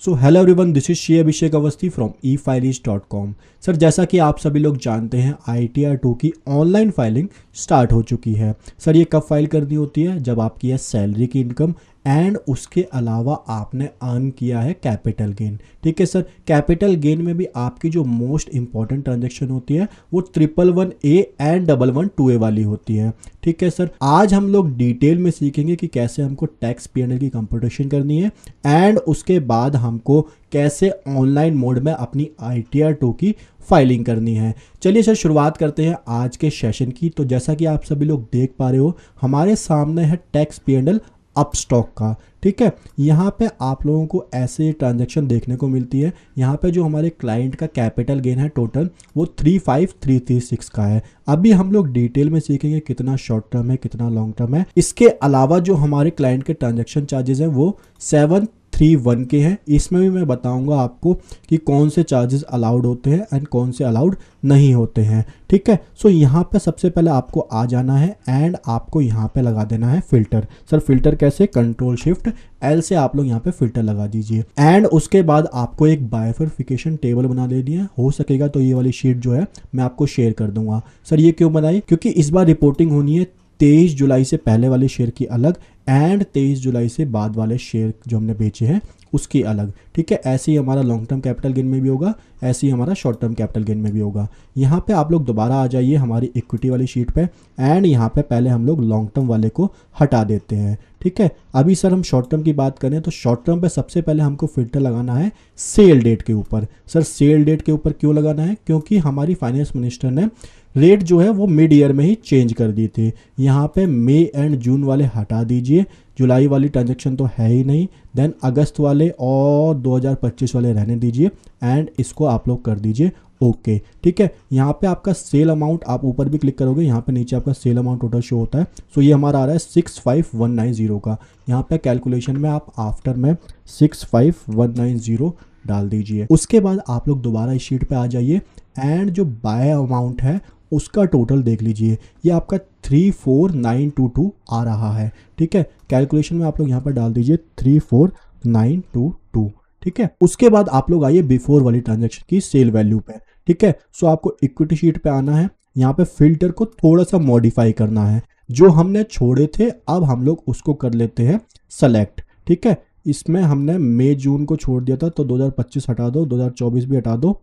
So hello everyone, this is Shri Abhishek Awasthi from efiles.com। Sir, जैसा कि आप सभी लोग जानते हैं ITR 2 की ऑनलाइन फाइलिंग स्टार्ट हो चुकी है। सर, ये कब फाइल करनी होती है? जब आपकी है सैलरी की इनकम एंड उसके अलावा आपने अर्न किया है कैपिटल गेन। ठीक है सर, कैपिटल गेन में भी आपकी जो मोस्ट इंपॉर्टेंट ट्रांजेक्शन होती है वो 111A एंड 112A वाली होती है। ठीक है सर, आज हम लोग डिटेल में सीखेंगे कि कैसे हमको टैक्स P&L की कंप्यूटेशन करनी है एंड उसके बाद हमको कैसे ऑनलाइन मोड में अपनी ITR 2 की फाइलिंग करनी है। चलिए सर, शुरुआत करते हैं आज के सेशन की। तो जैसा कि आप सभी लोग देख पा रहे हो, हमारे सामने है टैक्स P&L अपस्टॉक का। ठीक है, यहाँ पे आप लोगों को ऐसे ट्रांजैक्शन देखने को मिलती है। यहाँ पे जो हमारे क्लाइंट का कैपिटल गेन है टोटल वो 35336 का है। अभी हम लोग डिटेल में सीखेंगे कितना शॉर्ट टर्म है, कितना लॉन्ग टर्म है। इसके अलावा जो हमारे क्लाइंट के ट्रांजैक्शन चार्जेस हैं वो 731 के हैं। इसमें भी मैं बताऊंगा आपको कि कौन से चार्जेस अलाउड होते हैं एंड कौन से अलाउड नहीं होते हैं। ठीक है, सो यहाँ पे सबसे पहले आपको आ जाना है एंड आपको यहाँ पे लगा देना है फिल्टर। सर, फिल्टर कैसे? Ctrl+Shift+L से आप लोग यहाँ पे फिल्टर लगा दीजिए एंड उसके बाद आपको एक बाइफरफिकेशन टेबल बना लेनी है। हो सकेगा तो ये वाली शीट जो है मैं आपको शेयर कर दूंगा। सर, ये क्यों बनाई? क्योंकि इस बार रिपोर्टिंग होनी है 23 जुलाई से पहले वाले शेयर की अलग एंड 23 जुलाई से बाद वाले शेयर जो हमने बेचे हैं उसकी अलग। ठीक है, ऐसे ही हमारा लॉन्ग टर्म कैपिटल गेन में भी होगा, ऐसे ही हमारा शॉर्ट टर्म कैपिटल गेन में भी होगा। यहाँ पे आप लोग दोबारा आ जाइए हमारी इक्विटी वाली शीट पे एंड यहाँ पे पहले हम लोग लॉन्ग टर्म वाले को हटा देते हैं। ठीक है, अभी सर हम शॉर्ट टर्म की बात करें तो शॉर्ट टर्म पे सबसे पहले हमको फिल्टर लगाना है सेल डेट के ऊपर। सर, सेल डेट के ऊपर क्यों लगाना है? क्योंकि हमारी फाइनेंस मिनिस्टर ने रेट जो है वो मिड ईयर में ही चेंज कर दी थी। यहाँ पे मई एंड जून वाले हटा दीजिए, जुलाई वाली ट्रांजैक्शन तो है ही नहीं, देन अगस्त वाले और 2025 वाले रहने दीजिए एंड इसको आप लोग कर दीजिए ओके। ठीक है, यहाँ पे आपका सेल अमाउंट आप ऊपर भी क्लिक करोगे, यहाँ पे नीचे आपका सेल अमाउंट टोटल शो होता है। सो ये हमारा आ रहा है 65190 का। यहाँ पे कैलकुलेशन में आप आफ्टर में 65190 डाल दीजिए। उसके बाद आप लोग दोबारा इस शीट पे आ जाइए एंड जो बाय अमाउंट है उसका टोटल देख लीजिए। ये आपका 34922 आ रहा है। ठीक है, कैलकुलेशन में आप लोग यहाँ पर डाल दीजिए 34922। ठीक है, उसके बाद आप लोग आइए बिफोर वाली ट्रांजैक्शन की सेल वैल्यू पे। ठीक है, सो आपको इक्विटी शीट पे आना है, यहाँ पे फिल्टर को थोड़ा सा मॉडिफाई करना है। जो हमने छोड़े थे अब हम लोग उसको कर लेते हैं सेलेक्ट। ठीक है, इसमें हमने मई जून को छोड़ दिया था तो 2025 हटा दो, 2024 भी हटा दो।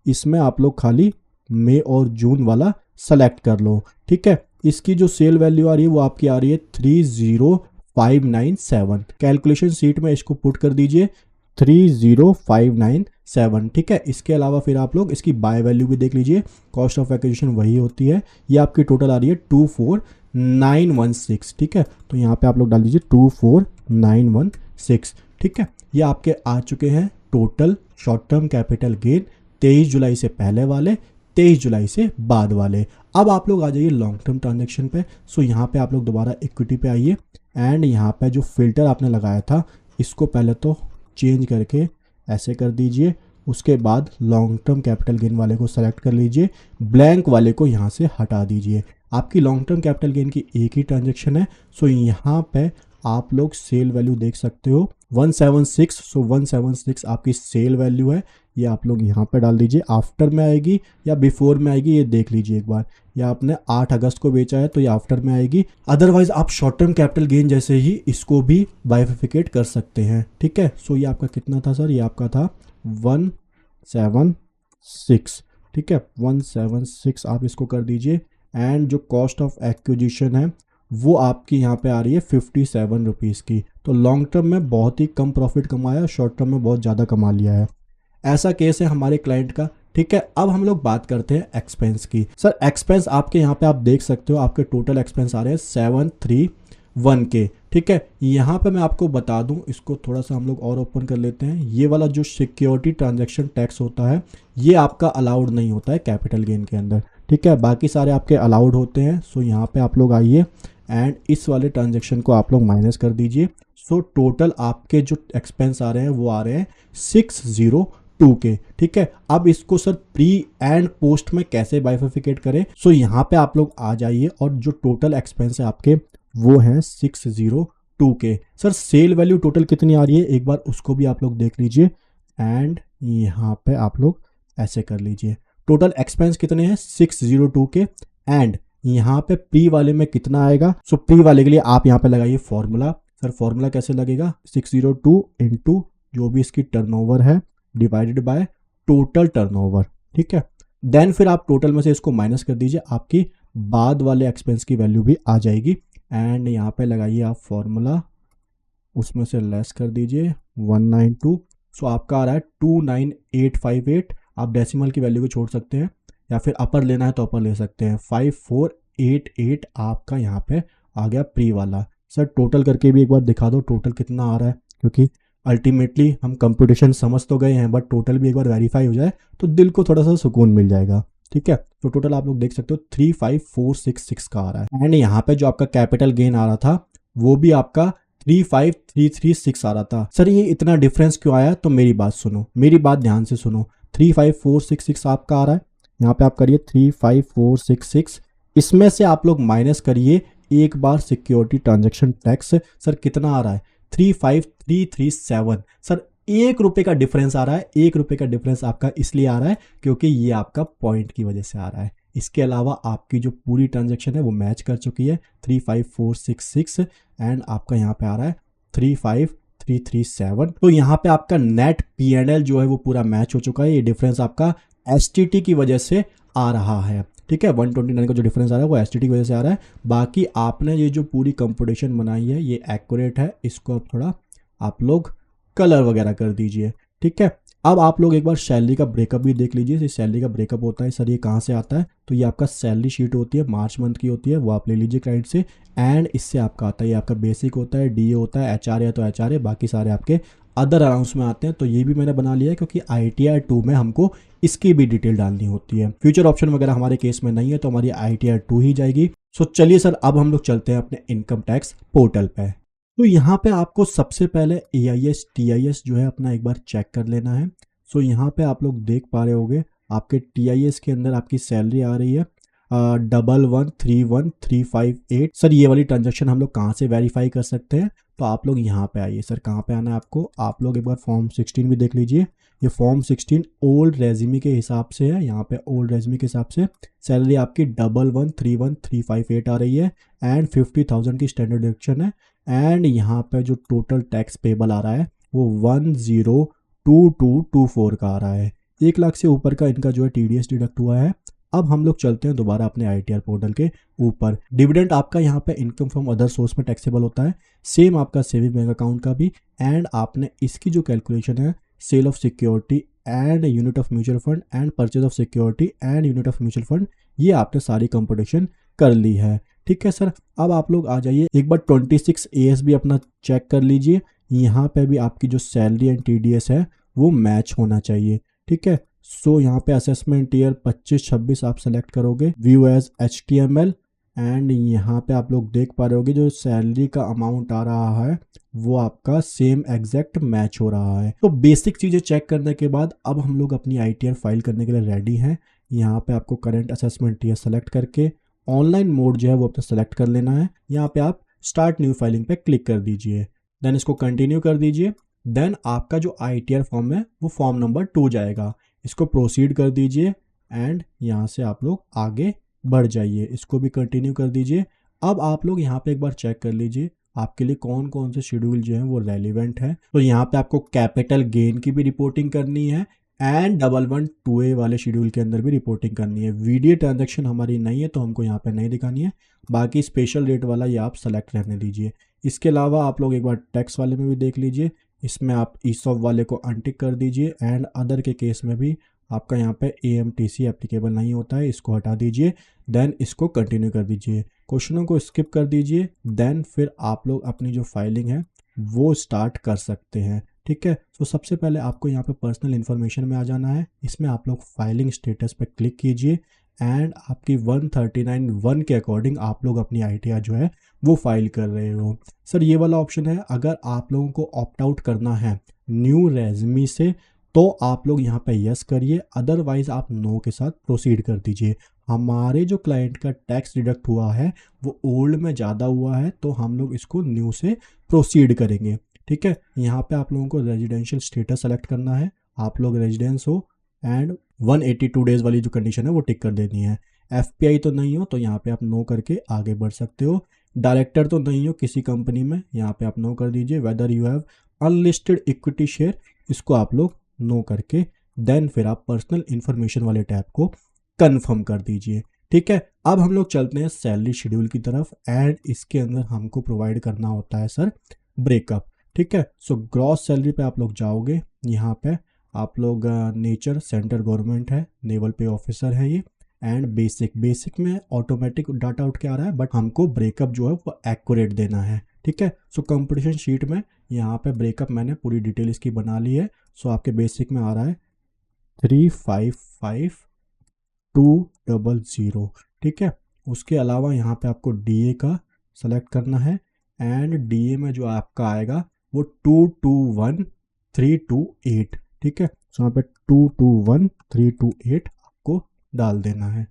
इसमें आप लोग खाली मई और जून वाला सेलेक्ट कर लो। ठीक है, इसकी जो सेल वैल्यू आ रही है वो आपकी आ रही है 30597। कैलकुलेशन शीट में इसको पुट कर दीजिए 30597। ठीक है, इसके अलावा फिर आप लोग इसकी बाय वैल्यू भी देख लीजिए, कॉस्ट ऑफ एक्विजिशन वही होती है। ये आपकी टोटल आ रही है 24916। ठीक है, तो यहाँ पे आप लोग डाल दीजिए 24916। ठीक है, ये आपके आ चुके हैं total short term capital gain 23 जुलाई से पहले वाले, 23 जुलाई से बाद वाले। अब आप लोग आ जाइए लॉन्ग टर्म ट्रांजैक्शन पे। सो यहाँ पे आप लोग दोबारा इक्विटी पे आइए एंड यहाँ पे जो फिल्टर आपने लगाया था इसको पहले तो चेंज करके ऐसे कर दीजिए। उसके बाद लॉन्ग टर्म कैपिटल गेन वाले को सेलेक्ट कर लीजिए, ब्लैंक वाले को यहाँ से हटा दीजिए। आपकी लॉन्ग टर्म कैपिटल गेन की एक ही ट्रांजैक्शन है। सो यहाँ पे आप लोग सेल वैल्यू देख सकते हो 176। सो 176 आपकी सेल वैल्यू है, ये आप लोग यहाँ पे डाल दीजिए। आफ्टर में आएगी या बिफोर में आएगी ये देख लीजिए एक बार। या आपने 8 अगस्त को बेचा है तो ये आफ्टर में आएगी, अदरवाइज आप शॉर्ट टर्म कैपिटल गेन जैसे ही इसको भी बाइफिकेट कर सकते हैं। ठीक है, सो ये आपका कितना था सर? ये आपका था 176। ठीक है, 176 आप इसको कर दीजिए एंड जो कॉस्ट ऑफ एक्विजिशन है वो आपकी यहाँ पे आ रही है 57 रुपीज़ की। तो लॉन्ग टर्म में बहुत ही कम प्रॉफिट कमाया, शॉर्ट टर्म में बहुत ज़्यादा कमा लिया है। ऐसा केस है हमारे क्लाइंट का। ठीक है, अब हम लोग बात करते हैं एक्सपेंस की। सर, एक्सपेंस आपके यहाँ पे आप देख सकते हो, आपके टोटल एक्सपेंस आ रहे हैं 731 के। ठीक है, यहाँ पे मैं आपको बता दूं, इसको थोड़ा सा हम लोग और ओपन कर लेते हैं। ये वाला जो सिक्योरिटी ट्रांजैक्शन टैक्स होता है ये आपका अलाउड नहीं होता है कैपिटल गेन के अंदर। ठीक है, बाकी सारे आपके अलाउड होते हैं। सो यहाँ पे आप लोग आइए एंड इस वाले ट्रांजैक्शन को आप लोग माइनस कर दीजिए। सो टोटल आपके जो एक्सपेंस आ रहे हैं वो आ रहे हैं 602 के। ठीक है, अब इसको सर प्री एंड पोस्ट में कैसे बाइफिकेट करें? सो यहाँ पे आप लोग आ जाइए और जो टोटल एक्सपेंस है आपके वो हैं 602 के। सर, सेल वैल्यू टोटल कितनी आ रही है एक बार उसको भी आप लोग देख लीजिए। एंड यहाँ पे आप लोग ऐसे कर लीजिए। टोटल एक्सपेंस कितने हैं 602 के, एंड यहाँ पे प्री वाले में कितना आएगा। सो प्री वाले के लिए आप यहाँ पे लगाइए फॉर्मूला। सर फॉर्मूला कैसे लगेगा, 602 इंटू जो भी इसकी टर्नओवर है डिवाइडेड बाय टोटल टर्नओवर, ठीक है। देन फिर आप टोटल में से इसको माइनस कर दीजिए, आपकी बाद वाले एक्सपेंस की वैल्यू भी आ जाएगी। एंड यहाँ पे लगाइए आप फॉर्मूला, उसमें से लेस कर दीजिए 192। सो आपका आ रहा है 29858। आप डेसिमल की वैल्यू को छोड़ सकते हैं या फिर अपर लेना है तो अपर ले सकते हैं। 5488 आपका यहाँ पे आ गया प्री वाला। सर टोटल करके भी एक बार दिखा दो टोटल कितना आ रहा है, क्योंकि अल्टीमेटली हम कंप्यूटेशन समझ तो गए हैं बट टोटल भी एक बार वेरीफाई हो जाए तो दिल को थोड़ा सा सुकून मिल जाएगा, ठीक है। तो टोटल आप लोग देख सकते हो 35466 का आ रहा है। एंड यहाँ पे जो आपका कैपिटल गेन आ रहा था वो भी आपका 35336 आ रहा था। सर ये इतना डिफरेंस क्यों आया, तो मेरी बात सुनो, मेरी बात ध्यान से सुनो। 35466 आपका आ रहा है, यहाँ पे आप करिए 35466, इसमें से आप लोग माइनस करिए एक बार सिक्योरिटी ट्रांजैक्शन टैक्स। सर कितना आ रहा है 35337। सर 1 रुपये का डिफरेंस आ रहा है। 1 रुपये का डिफरेंस आपका इसलिए आ रहा है क्योंकि ये आपका पॉइंट की वजह से आ रहा है। इसके अलावा आपकी जो पूरी ट्रांजैक्शन है वो मैच कर चुकी है 35466, एंड आपका यहाँ पे आ रहा है 35337। तो यहाँ पे आपका नेट P&L जो है वो पूरा मैच हो चुका है। ये डिफरेंस आपका STT की वजह से आ रहा है, ठीक है। 129 का जो डिफरेंस आ रहा है वो STT की वजह से आ रहा है। बाकी आपने ये जो पूरी कंप्यूटेशन बनाई है ये एक्यूरेट है, इसको अब थोड़ा आप लोग कलर वगैरह कर दीजिए, ठीक है। अब आप लोग एक बार सैलरी का ब्रेकअप भी देख लीजिए। इस सैलरी का ब्रेकअप होता है सर ये कहाँ से आता है, तो ये आपका सैलरी शीट होती है, मार्च मंथ की होती है, वो आप ले लीजिए क्लाइंट से। एंड इससे आपका आता है, ये आपका बेसिक होता है, DA होता है, HR है तो HR है, बाकी सारे आपके अदर अलाउंस में आते हैं। तो ये भी मैंने बना लिया है क्योंकि ITR 2 में हमको इसकी भी डिटेल डालनी होती है। फ्यूचर ऑप्शन वगैरह हमारे केस में नहीं है तो हमारी ITR 2 ही जाएगी। सो चलिए सर अब हम लोग चलते हैं अपने इनकम टैक्स पोर्टल पे। तो यहाँ पे आपको सबसे पहले AIS TIS जो है अपना एक बार चेक कर लेना है। सो यहाँ पे आप लोग देख पा रहे होंगे आपके TIS के अंदर आपकी सैलरी आ रही है 11,31358। सर ये वाली ट्रांजैक्शन हम लोग कहाँ से वेरीफाई कर सकते हैं, तो आप लोग यहाँ पे आइए। सर कहाँ पे आना है आपको, आप लोग एक बार फॉर्म 16 भी देख लीजिए। ये फॉर्म 16 ओल्ड रेज्यूमे के हिसाब से है। यहाँ पे ओल्ड रेज्यूमे के हिसाब से सैलरी आपकी 11,31358 आ रही है एंड 50,000 की स्टैंडर्ड डिडक्शन है। एंड यहाँ पे जो टोटल टैक्स पेबल आ रहा है वो 102224 का आ रहा है। 1 लाख से ऊपर का इनका जो है TDS डिडक्ट हुआ है। अब हम लोग चलते हैं दोबारा अपने ITR पोर्टल के ऊपर। डिविडेंड आपका यहाँ पे इनकम फ्रॉम अदर सोर्स में टैक्सेबल होता है, सेम आपका सेविंग बैंक अकाउंट का भी। एंड आपने इसकी जो कैलकुलेशन है sale of security and unit of mutual fund and purchase of security and unit of mutual fund, ये आपने सारी कंप्यूटेशन कर ली है, ठीक है सर। अब आप लोग आ जाइए एक बार 26 AS भी अपना चेक कर लीजिए। यहाँ पे भी आपकी जो सैलरी एंड TDS है वो मैच होना चाहिए, ठीक है। सो यहाँ पे असेसमेंट ईयर 25-26 आप सेलेक्ट करोगे, व्यू एज HTML। एंड यहाँ पे आप लोग देख पा रहे होगे जो सैलरी का अमाउंट आ रहा है वो आपका सेम एग्जैक्ट मैच हो रहा है। तो बेसिक चीज़ें चेक करने के बाद अब हम लोग अपनी ITR फाइल करने के लिए रेडी हैं। यहाँ पे आपको करंट असेसमेंट ईयर सेलेक्ट करके ऑनलाइन मोड जो है वो अपना सेलेक्ट कर लेना है। यहाँ पे आप स्टार्ट न्यू फाइलिंग पे क्लिक कर दीजिए, देन इसको कंटिन्यू कर दीजिए। देन आपका जो ITR फॉर्म है वो फॉर्म नंबर 2 जाएगा, इसको प्रोसीड कर दीजिए एंड यहाँ से आप लोग आगे बढ़ जाइए, इसको भी कंटिन्यू कर दीजिए। अब आप लोग यहाँ पे एक बार चेक कर लीजिए आपके लिए कौन कौन से शेड्यूल जो हैं वो रेलिवेंट है। तो यहाँ पे आपको कैपिटल गेन की भी रिपोर्टिंग करनी है एंड 112A वाले शेड्यूल के अंदर भी रिपोर्टिंग करनी है। VDA ट्रांजैक्शन हमारी नहीं है तो हमको यहाँ पे नहीं दिखानी है, बाकी स्पेशल रेट वाला ये आप सेलेक्ट रहने दीजिए। इसके अलावा आप लोग एक बार टैक्स वाले में भी देख लीजिए, इसमें आप ESOP वाले को अनटिक कर दीजिए एंड अदर के केस में भी आपका यहाँ पे AMTC एप्लीकेबल नहीं होता है, इसको हटा दीजिए। देन इसको कंटिन्यू कर दीजिए, क्वेश्चनों को स्किप कर दीजिए। देन फिर आप लोग अपनी जो फाइलिंग है वो स्टार्ट कर सकते हैं, ठीक है। तो सबसे पहले आपको यहाँ पे पर्सनल इन्फॉर्मेशन में आ जाना है, इसमें आप लोग फाइलिंग स्टेटस पे क्लिक कीजिए एंड आपकी 139(1) के अकॉर्डिंग आप लोग अपनी ITR जो है वो फाइल कर रहे हो। सर ये वाला ऑप्शन है, अगर आप लोगों को ऑप्ट आउट करना है न्यू रेज्यूमे से तो आप लोग यहाँ पे यस करिए, अदरवाइज आप नो के साथ प्रोसीड कर दीजिए। हमारे जो क्लाइंट का टैक्स डिडक्ट हुआ है वो ओल्ड में ज़्यादा हुआ है तो हम लोग इसको न्यू से प्रोसीड करेंगे, ठीक है। यहाँ पे आप लोगों को रेजिडेंशियल स्टेटस सेलेक्ट करना है आप लोग रेजिडेंस हो एंड 182 डेज़ वाली जो कंडीशन है वो टिक कर देनी है। एफपीआई तो नहीं हो तो यहाँ पे आप नो करके आगे बढ़ सकते हो। डायरेक्टर तो नहीं हो किसी कंपनी में, यहाँ पे आप नो कर दीजिए। Whether you have unlisted equity share, इसको आप लोग नो करके देन फिर आप पर्सनल इन्फॉर्मेशन वाले टैब को कंफर्म कर दीजिए। ठीक है, अब हम लोग चलते हैं सैलरी शेड्यूल की तरफ एंड इसके अंदर हमको प्रोवाइड करना होता है सर ब्रेकअप। ठीक है, सो ग्रॉस सैलरी पे आप लोग जाओगे, यहाँ पे आप लोग नेचर सेंट्रल गवर्नमेंट है, नेवल पे ऑफिसर है ये, एंड बेसिक में ऑटोमेटिक डाटा उठ के आ रहा है, बट हमको ब्रेकअप जो है वो एक्यूरेट देना है। ठीक है, सो कंपटीशन शीट में यहाँ पे ब्रेकअप मैंने पूरी डिटेल इसकी बना ली है। सो आपके बेसिक में आ रहा है 355200। ठीक है, उसके अलावा यहाँ पे आपको डीए का सेलेक्ट करना है एंड डीए में जो आपका आएगा वो 221328। ठीक है, सो यहाँ पे 221328 आपको डाल देना है।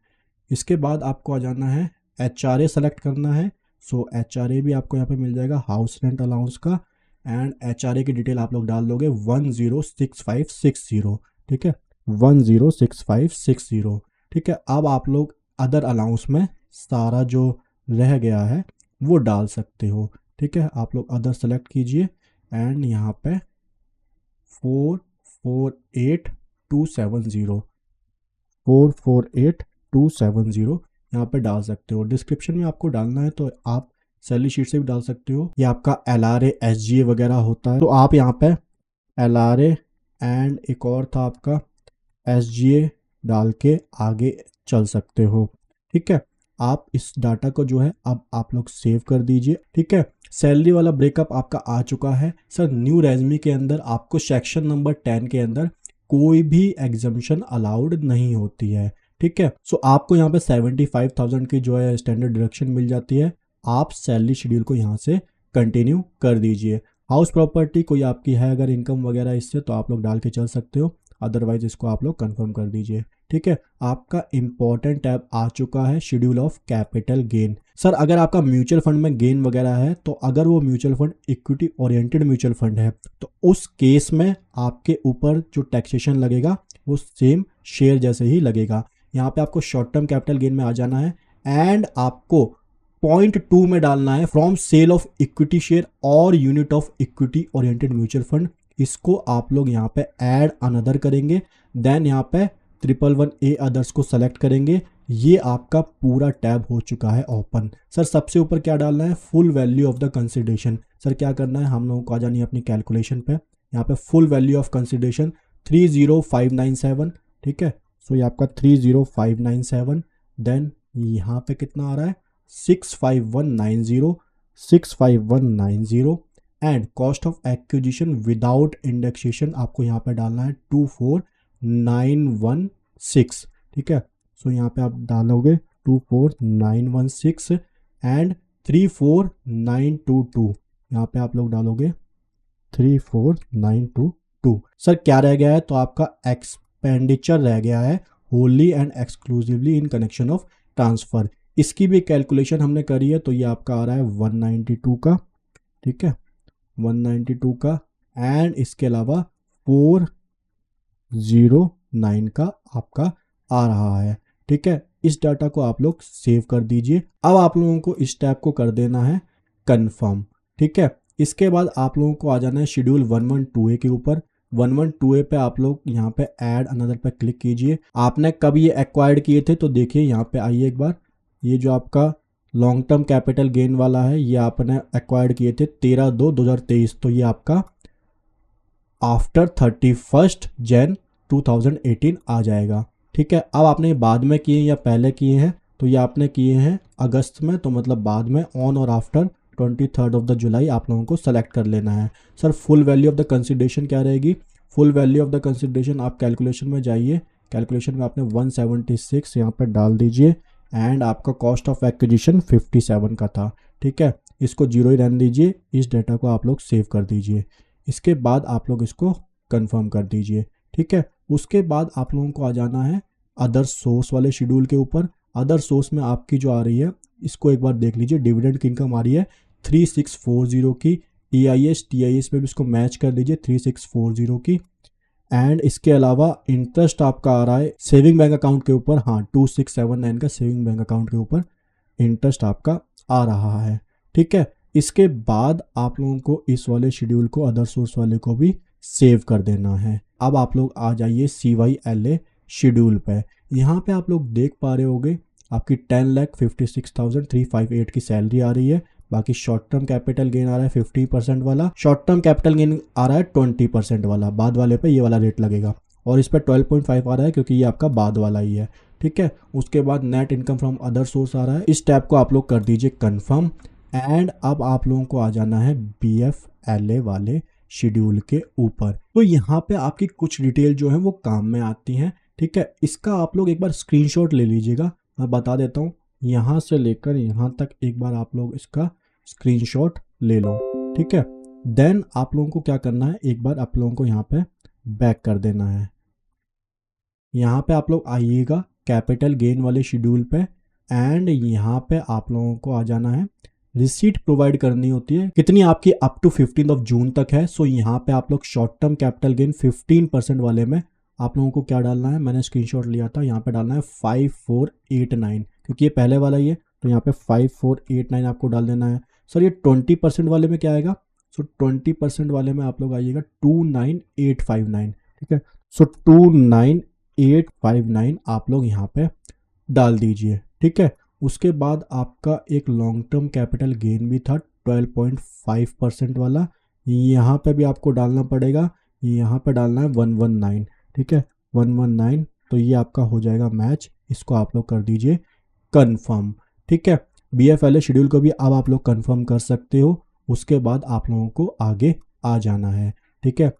इसके बाद आपको आ जाना है एचआरए सेलेक्ट करना है। सो एचआरए भी आपको यहाँ पे मिल जाएगा हाउस रेंट अलाउंस का, एंड एचआरए की डिटेल आप लोग डाल दोगे 106560। ठीक है, 106560। ठीक है, अब आप लोग अदर अलाउंस में सारा जो रह गया है वो डाल सकते हो। ठीक है, आप लोग अदर सेलेक्ट कीजिए एंड यहाँ पे 448270 448270 यहाँ पे डाल सकते हो। डिस्क्रिप्शन में आपको डालना है तो आप सैलरी शीट से भी डाल सकते हो, या आपका एलआरए एसजीए वगैरह होता है तो आप यहाँ पे एलआरए एंड एक और था आपका एसजीए डाल के आगे चल सकते हो। ठीक है, आप इस डाटा को जो है अब आप लोग सेव कर दीजिए। ठीक है, सैलरी वाला ब्रेकअप आपका आ चुका है। सर न्यू रेज़्यूमे के अंदर आपको सेक्शन नंबर 10 के अंदर कोई भी एग्जम्पशन अलाउड नहीं होती है। ठीक है, सो आपको यहाँ पे 75,000 की जो है स्टैंडर्ड डिडक्शन मिल जाती है। आप सैलरी शेड्यूल को यहाँ से कंटिन्यू कर दीजिए। हाउस प्रॉपर्टी कोई आपकी है अगर इनकम वगैरह इससे तो आप लोग डाल के चल सकते हो, अदरवाइज इसको आप लोग कंफर्म कर दीजिए। ठीक है, आपका इंपॉर्टेंट टैब आ चुका है schedule of capital gain. Sir अगर आपका म्यूचुअल फंड में गेन वगैरह है तो अगर वो mutual fund equity oriented mutual fund है तो उस केस में आपके ऊपर जो टैक्सेशन लगेगा वो सेम शेयर जैसे ही लगेगा। यहाँ पे आपको शॉर्ट टर्म कैपिटल गेन में आ जाना है एंड आपको पॉइंट 2 में डालना है from sale of equity share और unit of equity oriented mutual fund. इसको आप लोग यहाँ पे ऐड अनदर करेंगे, देन यहाँ पे 111A अदर्स को सेलेक्ट करेंगे। ये आपका पूरा टैब हो चुका है ओपन। सर सबसे ऊपर क्या डालना है, full value of the consideration. Sir क्या करना है, हम लोगों को आ जानी है अपनी कैलकुलेशन पे, यहाँ पे फुल वैल्यू ऑफ कंसिडरेशन 30597। ठीक है, सो ये आपका 30597, देन यहाँ पे कितना आ रहा है 65190 and cost of acquisition without indexation आपको यहाँ पे डालना है 24916। ठीक है, सो यहाँ पे आप डालोगे 24916 एंड 34922, यहाँ पे आप लोग डालोगे 34922। सर क्या रह गया है, तो आपका एक्सपेंडिचर रह गया है Holi and exclusively in connection of transfer. इसकी भी कैलकुलेशन हमने करी है तो ये आपका आ रहा है 192 का। ठीक है, 192 का एंड इसके अलावा 409 का आपका आ रहा है। ठीक है, इस डाटा को आप लोग सेव कर दीजिए। अब आप लोगों को इस टैब को कर देना है कंफर्म। ठीक है, इसके बाद आप लोगों को आ जाना है शेड्यूल 112A के ऊपर। 112A पे आप लोग यहाँ पे ऐड अनदर पे क्लिक कीजिए। आपने कब ये एक्वायर्ड किए थे तो देखिए यहाँ पे आइए एक बार, ये जो आपका लॉन्ग टर्म कैपिटल गेन वाला है ये आपने एक्वायर्ड किए थे 13/2/2023, तो ये आपका आफ्टर 31 Jan 2018 आ जाएगा। ठीक है, अब आपने बाद में किए या पहले किए हैं तो ये आपने किए हैं अगस्त में, तो मतलब बाद में ऑन और आफ्टर 23 जुलाई आप लोगों को सेलेक्ट कर लेना है। Sir full value of the consideration क्या रहेगी, full value of the consideration आप कैलकुलेशन में जाइए, कैलकुलेशन में आपने 176 यहाँ पर डाल दीजिए एंड आपका कॉस्ट ऑफ एक्विजिशन 57 का था। ठीक है, इसको जीरो ही रहने दीजिए, इस डेटा को आप लोग सेव कर दीजिए। इसके बाद आप लोग इसको कंफर्म कर दीजिए। ठीक है, उसके बाद आप लोगों को आ जाना है अदर सोर्स वाले शेड्यूल के ऊपर। अदर सोर्स में आपकी जो आ रही है इसको एक बार देख लीजिए, डिविडेंड की इनकम आ रही है 3640 की, EIS TIS पे भी इसको मैच कर दीजिए 3640 की एंड इसके अलावा इंटरेस्ट आपका आ रहा है सेविंग बैंक अकाउंट के ऊपर, हाँ 2679 का सेविंग बैंक अकाउंट के ऊपर इंटरेस्ट आपका आ रहा है। ठीक है, इसके बाद आप लोगों को इस वाले शेड्यूल को अदर सोर्स वाले को भी सेव कर देना है। अब आप लोग आ जाइए CYLA शेड्यूल पे। यहाँ पे आप लोग देख पा रहे होगे आपकी 10,56,358 की सैलरी आ रही है। बाकी शॉर्ट टर्म कैपिटल गेन आ रहा है 50% वाला, शॉर्ट टर्म कैपिटल गेन आ रहा है 20% वाला, बाद वाले पे ये वाला रेट लगेगा, और इस पर 12.5 आ रहा है क्योंकि ये आपका बाद वाला ही है। ठीक है, उसके बाद net income from other source आ रहा है, इस टैब को आप लोग कर दीजिए कंफर्म। एंड अब आप लोगों को आ जाना है BFLA वाले शेड्यूल के ऊपर। तो यहाँ पे आपकी कुछ डिटेल जो है वो काम में आती हैं। ठीक है, इसका आप लोग एक बार स्क्रीनशॉट ले लीजिएगा, मैं बता देता हूँ, यहाँ से लेकर यहाँ तक एक बार आप लोग इसका स्क्रीनशॉट ले लो। ठीक है, देन आप लोगों को क्या करना है, एक बार आप लोगों को यहाँ पे बैक कर देना है। यहाँ पे आप लोग आइएगा कैपिटल गेन वाले शेड्यूल पे, एंड यहाँ पे आप लोगों को आ जाना है, रिसीट प्रोवाइड करनी होती है कितनी आपकी अप टू 15 जून तक है। सो यहाँ पे आप लोग शॉर्ट टर्म कैपिटल गेन 15% वाले में आप लोगों को क्या डालना है, मैंने स्क्रीनशॉट लिया था, यहाँ पे डालना है 5489, क्योंकि ये पहले वाला ही है तो यहाँ पे 5489 आपको डाल देना है। सर ये 20% वाले में क्या आएगा, सो 20% वाले में आप लोग आइएगा 29859। ठीक है, सो 29859 आप लोग यहाँ पे डाल दीजिए। ठीक है, उसके बाद आपका एक लॉन्ग टर्म कैपिटल गेन भी था 12.5% वाला, यहाँ पे भी आपको डालना पड़ेगा, यहाँ पे डालना है 119। ठीक है, 119, तो ये आपका हो जाएगा मैच, इसको आप लोग कर दीजिए कंफर्म। ठीक है, BFLA शेड्यूल को भी अब आप लोग कंफर्म कर सकते हो। उसके बाद आप लोगों को आगे आ जाना है। ठीक है,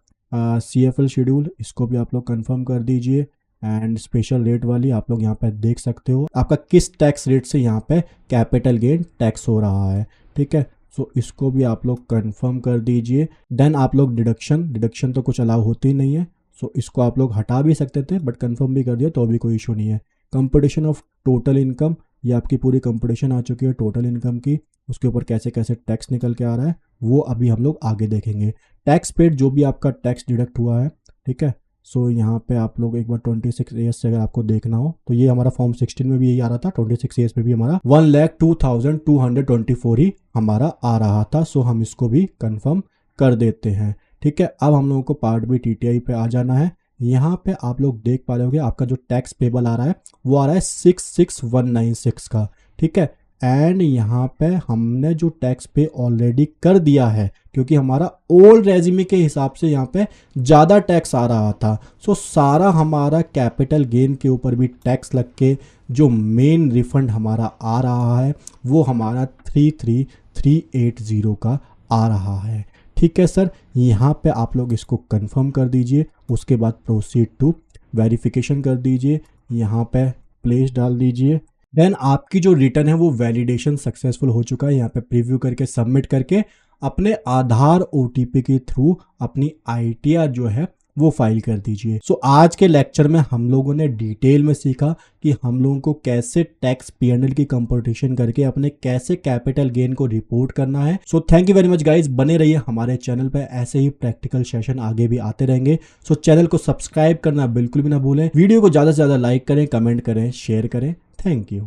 CFL शेड्यूल, इसको भी आप लोग कंफर्म कर दीजिए। एंड स्पेशल रेट वाली आप लोग यहाँ पे देख सकते हो आपका किस टैक्स रेट से यहाँ पे कैपिटल गेन टैक्स हो रहा है। ठीक है, सो इसको भी आप लोग कंफर्म कर दीजिए। देन आप लोग डिडक्शन तो कुछ अलाउ होती ही नहीं है, सो इसको आप लोग हटा भी सकते थे, बट कंफर्म भी कर दिया तो भी कोई इशू नहीं है। कंपटीशन ऑफ टोटल इनकम, ये आपकी पूरी कंपटीशन आ चुकी है टोटल इनकम की, उसके ऊपर कैसे कैसे टैक्स निकल के आ रहा है वो अभी हम लोग आगे देखेंगे। टैक्स पेड, जो भी आपका टैक्स डिडक्ट हुआ है। ठीक है, सो यहाँ पे आप लोग एक बार 26 ईयर्स से अगर आपको देखना हो तो ये हमारा फॉर्म 16 में भी यही आ रहा था, 26 ईयर्स में भी हमारा 1,02,224 ही हमारा आ रहा था। सो हम इसको भी कंफर्म कर देते हैं। ठीक है, अब हम लोगों को पार्ट बी TTI पे आ जाना है। यहाँ पे आप लोग देख पा रहे होंगे आपका जो टैक्स पेबल आ रहा है वो आ रहा है 66196 का। ठीक है, एंड यहाँ पे हमने जो टैक्स पे ऑलरेडी कर दिया है क्योंकि हमारा ओल्ड रेजिमे के हिसाब से यहाँ पे ज़्यादा टैक्स आ रहा था। सो सारा हमारा कैपिटल गेन के ऊपर भी टैक्स लग के जो मेन रिफंड हमारा आ रहा है वो हमारा 33,380 का आ रहा है। ठीक है सर, यहाँ पे आप लोग इसको कंफर्म कर दीजिए। उसके बाद प्रोसीड टू वेरिफिकेशन कर दीजिए, यहाँ पे प्लेस डाल दीजिए। देन आपकी जो रिटर्न है वो वैलिडेशन सक्सेसफुल हो चुका है। यहाँ पे प्रीव्यू करके सबमिट करके अपने आधार OTP के थ्रू अपनी ITR जो है वो फाइल कर दीजिए। सो आज के लेक्चर में हम लोगों ने डिटेल में सीखा कि हम लोगों को कैसे टैक्स P&L की कंपटीशन करके अपने कैसे कैपिटल गेन को रिपोर्ट करना है। So thank you very much guys, बने रहिए हमारे चैनल पे, ऐसे ही प्रैक्टिकल सेशन आगे भी आते रहेंगे। सो चैनल को सब्सक्राइब करना बिल्कुल भी ना भूलें, वीडियो को ज़्यादा से ज़्यादा लाइक करें, कमेंट करें, शेयर करें। Thank you.